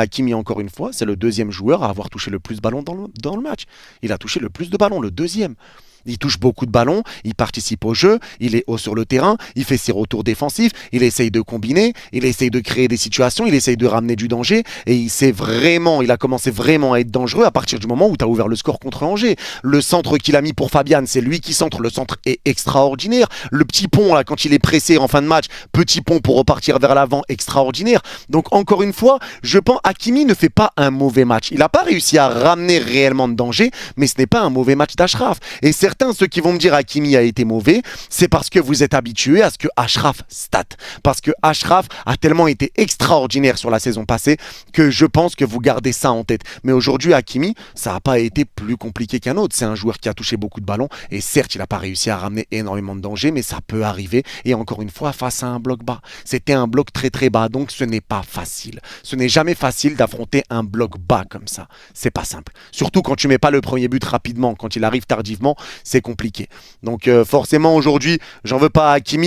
Hakimi, encore une fois, c'est le deuxième joueur à avoir touché le plus de ballons dans le match. Il a touché le plus de ballons, le deuxième. Il touche beaucoup de ballons, il participe au jeu, il est haut sur le terrain, il fait ses retours défensifs, il essaye de combiner, il essaye de créer des situations, il essaye de ramener du danger et il a commencé vraiment à être dangereux à partir du moment où tu as ouvert le score contre Angers. Le centre qu'il a mis pour Fabian, c'est lui qui centre, le centre est extraordinaire. Le petit pont là quand il est pressé en fin de match, petit pont pour repartir vers l'avant, extraordinaire. Donc encore une fois, je pense Hakimi ne fait pas un mauvais match. Il n'a pas réussi à ramener réellement de danger, mais ce n'est pas un mauvais match d'Achraf. Et certains, ceux qui vont me dire Hakimi a été mauvais, c'est parce que vous êtes habitués à ce que Achraf stat. Parce que Achraf a tellement été extraordinaire sur la saison passée que je pense que vous gardez ça en tête. Mais aujourd'hui, Hakimi, ça n'a pas été plus compliqué qu'un autre. C'est un joueur qui a touché beaucoup de ballons et certes, il n'a pas réussi à ramener énormément de danger, mais ça peut arriver. Et encore une fois, face à un bloc bas. C'était un bloc très très bas, donc ce n'est pas facile. Ce n'est jamais facile d'affronter un bloc bas comme ça. C'est pas simple. Surtout quand tu mets pas le premier but rapidement, quand il arrive tardivement, c'est compliqué. Donc forcément aujourd'hui, j'en veux pas à Hakimi.